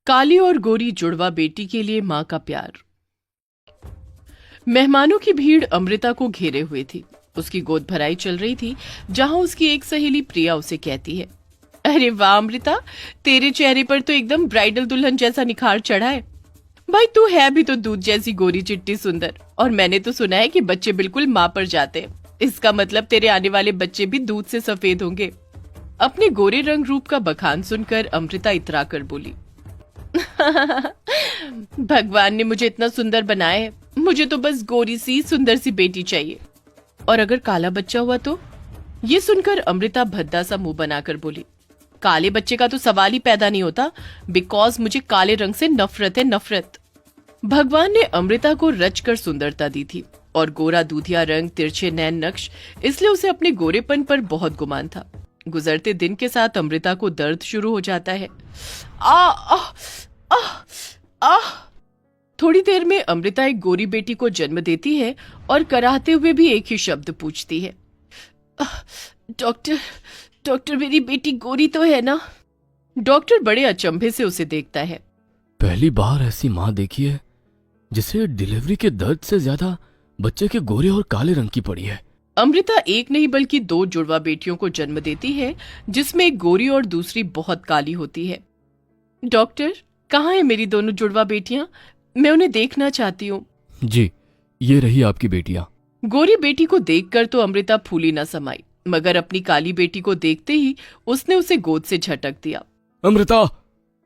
काली और गोरी जुड़वा बेटी के लिए मां का प्यार। मेहमानों की भीड़ अमृता को घेरे हुए थी। उसकी गोद भराई चल रही थी, जहां उसकी एक सहेली प्रिया उसे कहती है, अरे वाह अमृता, तेरे चेहरे पर तो एकदम ब्राइडल दुल्हन जैसा निखार चढ़ा है। भाई तू है भी तो दूध जैसी गोरी चिट्टी सुंदर, और मैंने तो सुना है कि बच्चे बिल्कुल माँ पर जाते हैं। इसका मतलब तेरे आने वाले बच्चे भी दूध से सफेद होंगे। अपने गोरे रंग रूप का बखान सुनकर अमृता इतरा कर बोली, भगवान ने मुझे इतना सुंदर बनाया है, मुझे तो बस गोरी सी सुंदर सी बेटी चाहिए। और अगर काला बच्चा हुआ तो? ये सुनकर अमृता भद्दा सा मुंह बनाकर बोली, काले बच्चे का तो सवाल ही पैदा नहीं होता, बिकॉज मुझे काले रंग से नफरत है, नफरत। भगवान ने अमृता को रच कर सुंदरता दी थी, और गोरा दूधिया रंग, तिरछे नैन नक्श, इसलिए उसे अपने गोरेपन पर बहुत गुमान था। गुजरते दिन के साथ अमृता को दर्द शुरू हो जाता है। आ आ आ आ थोड़ी देर में अमृता एक गोरी बेटी को जन्म देती है और कराहते हुए भी एक ही शब्द पूछती है, डॉक्टर, डॉक्टर मेरी बेटी गोरी तो है ना? डॉक्टर बड़े अचंभे से उसे देखता है। पहली बार ऐसी माँ देखी है जिसे डिलीवरी के दर्द से ज्यादा बच्चे के गोरे और काले रंग की पड़ी है। अमृता एक नहीं बल्कि 2 जुड़वा बेटियों को जन्म देती है, जिसमें एक गोरी और दूसरी बहुत काली होती है। डॉक्टर, कहाँ है मेरी दोनों जुड़वा बेटियां? मैं उन्हें देखना चाहती हूँ। जी, ये रही आपकी बेटियां। गोरी बेटी को देखकर तो अमृता फूली न समाई, मगर अपनी काली बेटी को देखते ही उसने उसे गोद से झटक दिया। अमृता,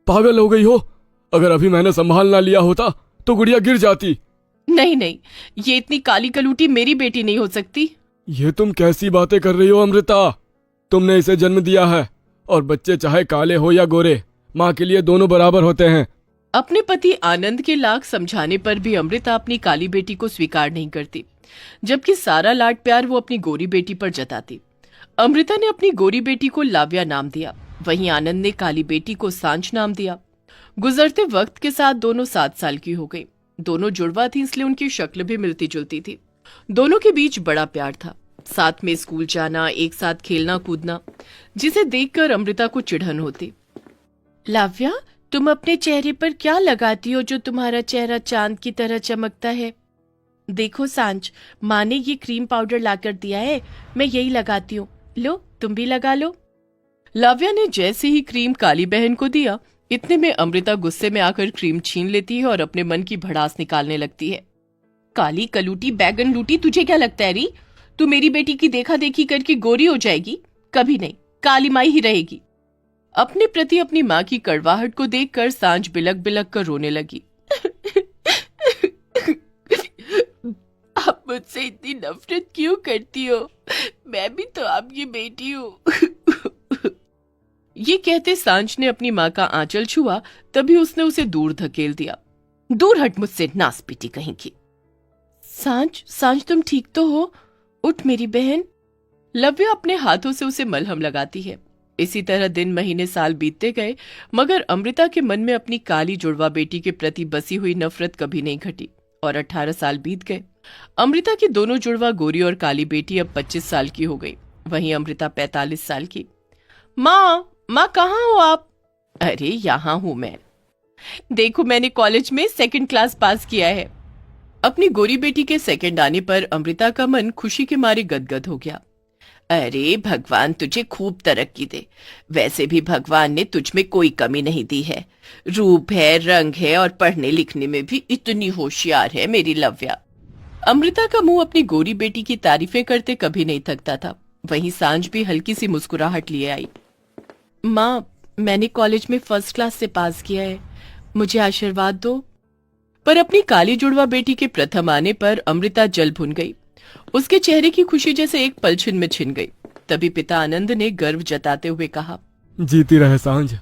पागल हो गई हो? अगर अभी मैंने संभाल ना लिया होता तो गुड़िया गिर जाती। नहीं नहीं, ये इतनी काली कलूटी मेरी बेटी नहीं हो सकती। ये तुम कैसी बातें कर रही हो अमृता? तुमने इसे जन्म दिया है, और बच्चे चाहे काले हो या गोरे, माँ के लिए दोनों बराबर होते हैं। अपने पति आनंद के लाख समझाने पर भी अमृता अपनी काली बेटी को स्वीकार नहीं करती, जबकि सारा लाड प्यार वो अपनी गोरी बेटी पर जताती। अमृता ने अपनी गोरी बेटी को लाव्या नाम दिया, वहीं आनंद ने काली बेटी को सांझ नाम दिया। गुजरते वक्त के साथ दोनों 7 साल की हो गई। दोनों जुड़वा थी, इसलिए उनकी शक्ल भी मिलती जुलती थी। दोनों के बीच बड़ा प्यार था, साथ में स्कूल जाना, एक साथ खेलना कूदना, जिसे देखकर अमृता को चिढ़न होती। लाव्या, तुम अपने चेहरे पर क्या लगाती हो जो तुम्हारा चेहरा चांद की तरह चमकता है? देखो सांझ, माँ ने ये क्रीम पाउडर लाकर दिया है, मैं यही लगाती हूँ, लो तुम भी लगा लो। लाव्या ने जैसे ही क्रीम काली बहन को दिया, इतने में अमृता गुस्से में आकर क्रीम छीन लेती है और अपने मन की भड़ास निकालने लगती है। काली कलूटी बैगन लूटी, तुझे क्या लगता है री? तू मेरी बेटी की देखा देखी करके गोरी हो जाएगी? कभी नहीं, काली माई ही रहेगी। अपने प्रति अपनी माँ की कड़वाहट को देखकर सांझ बिलक बिलक कर रोने लगी। आप मुझसे इतनी नफरत क्यों करती हो? मैं भी तो आपकी बेटी हूँ। ये कहते सांझ ने अपनी माँ का आंचल छुआ, तभी उसने उसे दूर धकेल दिया। दूर हट मुझसे, नासपीटी कहीं की। सांझ, सांझ तुम ठीक तो हो? उठ मेरी बहन। लव्या अपने हाथों से उसे मलहम लगाती है। इसी तरह दिन महीने साल बीतते गए, मगर अमृता के मन में अपनी काली जुड़वा बेटी के प्रति बसी हुई नफरत कभी नहीं घटी, और 18 साल बीत गए। अमृता की दोनों जुड़वा गोरी और काली बेटी अब 25 साल की हो गई, वहीं अमृता 45 साल की। माँ, माँ कहाँ हो आप? अरे यहाँ हूं मैं। देखो, मैंने कॉलेज में 2nd क्लास पास किया है। अपनी गोरी बेटी के 2nd आने पर अमृता का मन खुशी के मारे गदगद हो गया। अरे भगवान तुझे खूब तरक्की दे। वैसे भी भगवान ने तुझ में कोई कमी नहीं दी है। रूप है, रंग है, और पढ़ने लिखने में भी इतनी होशियार है मेरी लव्या। अमृता का मुंह अपनी गोरी बेटी की तारीफें करते कभी नहीं थकता था। वहीं सांझ भी हल्की सी मुस्कुराहट लिए आई। माँ, मैंने कॉलेज में 1st क्लास से पास किया है, मुझे आशीर्वाद दो। पर अपनी काली जुड़वा बेटी के प्रथम आने पर अमृता जल भुन गई। उसके चेहरे की खुशी जैसे एक पलछिन में छिन गई। तभी पिता आनंद ने गर्व जताते हुए कहा, जीती रहे सांझ,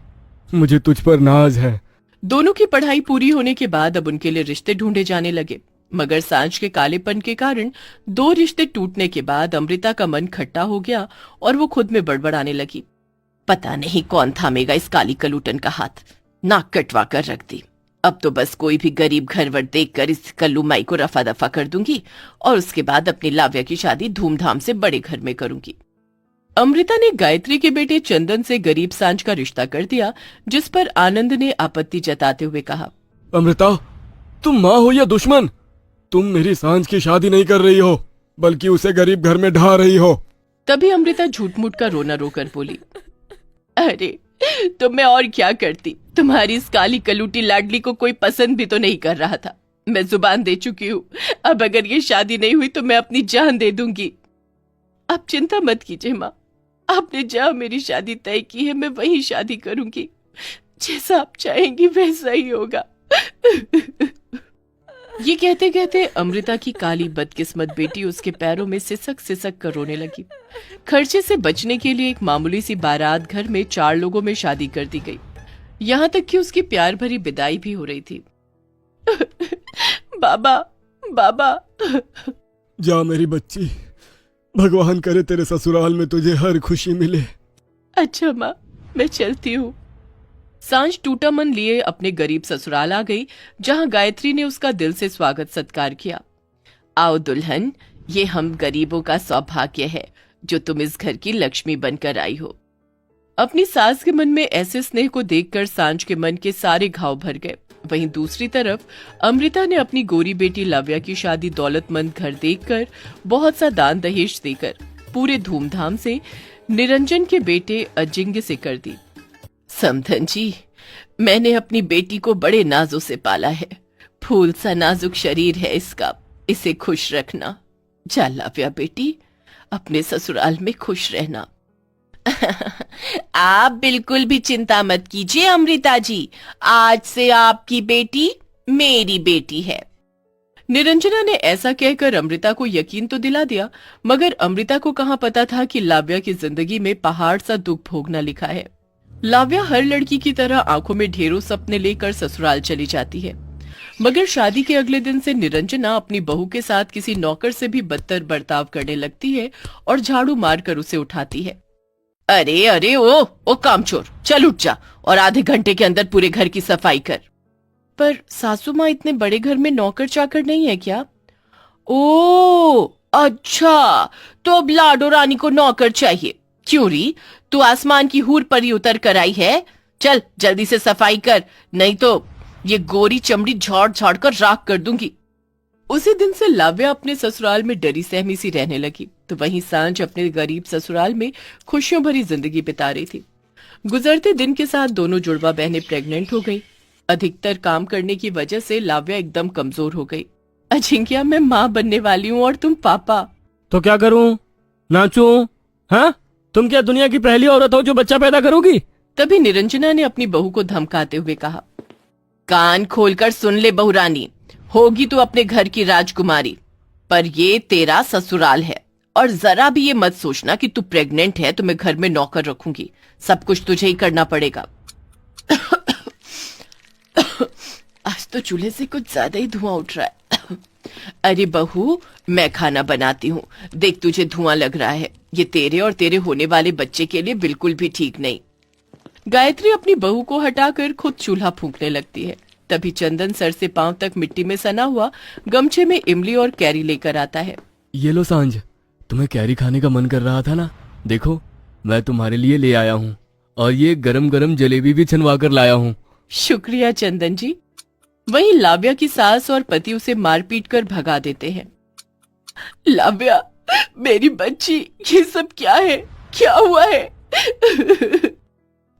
मुझे तुझ पर नाज है। दोनों की पढ़ाई पूरी होने के बाद अब उनके लिए रिश्ते ढूंढे जाने लगे, मगर सांझ के कालेपन के कारण 2 रिश्ते टूटने के बाद अमृता का मन खट्टा हो गया और वो खुद में बड़बड़ाने लगी। पता नहीं कौन थामेगा इस काली कलूटन का हाथ, नाक कटवा कर रख दी। अब तो बस कोई भी गरीब घरवर देखकर इस कल्लू माई को रफा दफा कर दूंगी, और उसके बाद अपनी लाव्या की शादी धूमधाम से बड़े घर में करूंगी। अमृता ने गायत्री के बेटे चंदन से गरीब सांझ का रिश्ता कर दिया, जिस पर आनंद ने आपत्ति जताते हुए कहा, अमृता, तुम माँ हो या दुश्मन? तुम मेरी सांझ की शादी नहीं कर रही हो, बल्कि उसे गरीब घर में ढा रही हो। तभी अमृता झूठ मूठ का रोना रोकर बोली, अरे तो मैं और क्या करती, तुम्हारी इस काली कलूटी लाडली को कोई पसंद भी तो नहीं कर रहा था। मैं जुबान दे चुकी हूँ, अब अगर ये शादी नहीं हुई तो मैं अपनी जान दे दूंगी। आप चिंता मत कीजिए माँ, आपने जहाँ मेरी शादी तय की है मैं वहीं शादी करूंगी, जैसा आप चाहेंगी वैसा ही होगा। ये कहते कहते अमृता की काली बदकिस्मत बेटी उसके पैरों में सिसक सिसक कर रोने लगी। खर्चे से बचने के लिए एक मामूली सी बारात घर में 4 लोगों में शादी कर दी गई। यहाँ तक कि उसकी प्यार भरी विदाई भी हो रही थी। बाबा, बाबा। जा मेरी बच्ची, भगवान करे तेरे ससुराल में तुझे हर खुशी मिले। अच्छा माँ, मैं चलती हूँ। सांझ टूटा मन लिए अपने गरीब ससुराल आ गई, जहाँ गायत्री ने उसका दिल से स्वागत सत्कार किया। आओ दुल्हन, ये हम गरीबों का सौभाग्य है जो तुम इस घर की लक्ष्मी बनकर आई हो। अपनी सास के मन में ऐसे स्नेह को देखकर सांझ के मन के सारे घाव भर गए। वहीं दूसरी तरफ अमृता ने अपनी गोरी बेटी लाव्या की शादी दौलतमंद घर देखकर, बहुत सा दान दहेज देकर पूरे धूमधाम से निरंजन के बेटे अजिंक्य से कर दी। समधन जी, मैंने अपनी बेटी को बड़े नाजों से पाला है। फूल सा नाजुक शरीर है इसका, इसे खुश रखना। जा लाव्या बेटी, अपने ससुराल में खुश रहना। आप बिल्कुल भी चिंता मत कीजिए अमृता जी, आज से आपकी बेटी मेरी बेटी है। निरंजना ने ऐसा कहकर अमृता को यकीन तो दिला दिया, मगर अमृता को कहाँ पता था कि लाव्या की जिंदगी में पहाड़ सा दुख भोगना लिखा है। लाव्या हर लड़की की तरह आंखों में ढेरों सपने लेकर ससुराल चली जाती है, मगर शादी के अगले दिन से निरंजना अपनी बहू के साथ किसी नौकर से भी बदतर बर्ताव करने लगती है और झाड़ू मारकर उसे उठाती है। अरे अरे ओ कामचोर, चल उठ जा और आधे घंटे के अंदर पूरे घर की सफाई कर। पर सासू माँ, इतने बड़े घर में नौकर चाकर नहीं है क्या? ओ अच्छा, तो अब लाडो रानी को नौकर चाहिए। क्यों री, तू आसमान की हूर पर ही उतर कर आई है? चल जल्दी से सफाई कर, नहीं तो ये गोरी चमड़ी झाड़ झाड़ कर राख कर दूंगी। उसी दिन से लाव्या अपने ससुराल में डरी सहमी सी रहने लगी, तो वहीं सांझ अपने गरीब ससुराल में खुशियों भरी जिंदगी बिता रही थी। गुजरते दिन के साथ दोनों जुड़वा बहनें प्रेग्नेंट हो गई। अधिकतर काम करने की वजह से लाव्या एकदम कमजोर हो गई। अजिंक्य, मैं माँ बनने वाली हूँ और तुम पापा। तो क्या करूं? नाचूं? हाँ, तुम क्या दुनिया की पहली औरत हो जो बच्चा पैदा करोगी? तभी निरंजना ने अपनी बहू को धमकाते हुए कहा, कान खोलकर सुन ले बहुरानी, होगी तू अपने घर की राजकुमारी, पर ये तेरा ससुराल है, और जरा भी ये मत सोचना कि तू प्रेग्नेंट है तो मैं घर में नौकर रखूंगी। सब कुछ तुझे ही करना पड़ेगा। आज तो चूल्हे से कुछ ज्यादा ही धुआं उठ रहा है। अरे बहू, मैं खाना बनाती हूँ, देख तुझे धुआं लग रहा है। ये तेरे और तेरे होने वाले बच्चे के लिए बिल्कुल भी ठीक नहीं। गायत्री अपनी बहू को हटाकर खुद चूल्हा फूंकने लगती है। तभी चंदन सर से पांव तक मिट्टी में सना हुआ गमछे में इमली और कैरी लेकर आता है। ये लो सांझ, तुम्हें कैरी खाने का मन कर रहा था ना, देखो मैं तुम्हारे लिए ले आया हूँ, और ये गरम गरम जलेबी भी छनवा कर लाया हूँ। शुक्रिया चंदन जी। वहीं लाव्या की सास और पति उसे मार पीट कर भगा देते हैं। लाव्या, मेरी बच्ची, ये सब क्या है? क्या हुआ है?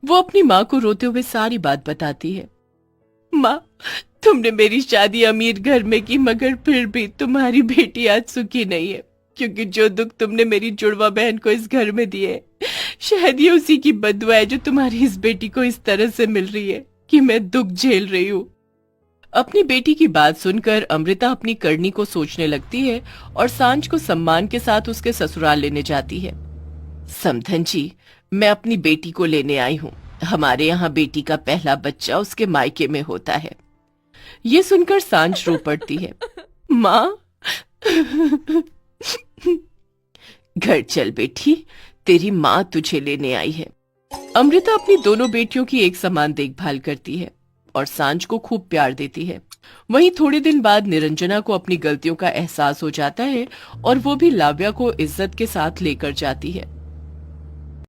वो अपनी माँ को रोते हुए सारी बात बताती है। माँ, तुमने मेरी शादी अमीर घर में की, मगर फिर भी तुम्हारी बेटी आज सुखी नहीं है, क्योंकि जो दुख तुमने मेरी जुड़वा बहन को इस घर में दिए, शायद ये उसी की बददुआ है जो तुम्हारी इस बेटी को इस तरह से मिल रही है कि मैं दुख झेल रही हूँ। अपनी बेटी की बात सुनकर अमृता अपनी करनी को सोचने लगती है और सांझ को सम्मान के साथ उसके ससुराल लेने जाती है। समधन जी, मैं अपनी बेटी को लेने आई हूँ। हमारे यहाँ बेटी का पहला बच्चा उसके मायके में होता है। ये सुनकर सांझ रो पड़ती है। माँ, घर चल बेटी, तेरी माँ तुझे लेने आई है। अमृता अपनी दोनों बेटियों की एक समान देखभाल करती है और सांझ को खूब प्यार देती है। वहीं थोड़े दिन बाद निरंजना को अपनी गलतियों का एहसास हो जाता है और वो भी लाव्या को इज्जत के साथ लेकर जाती है।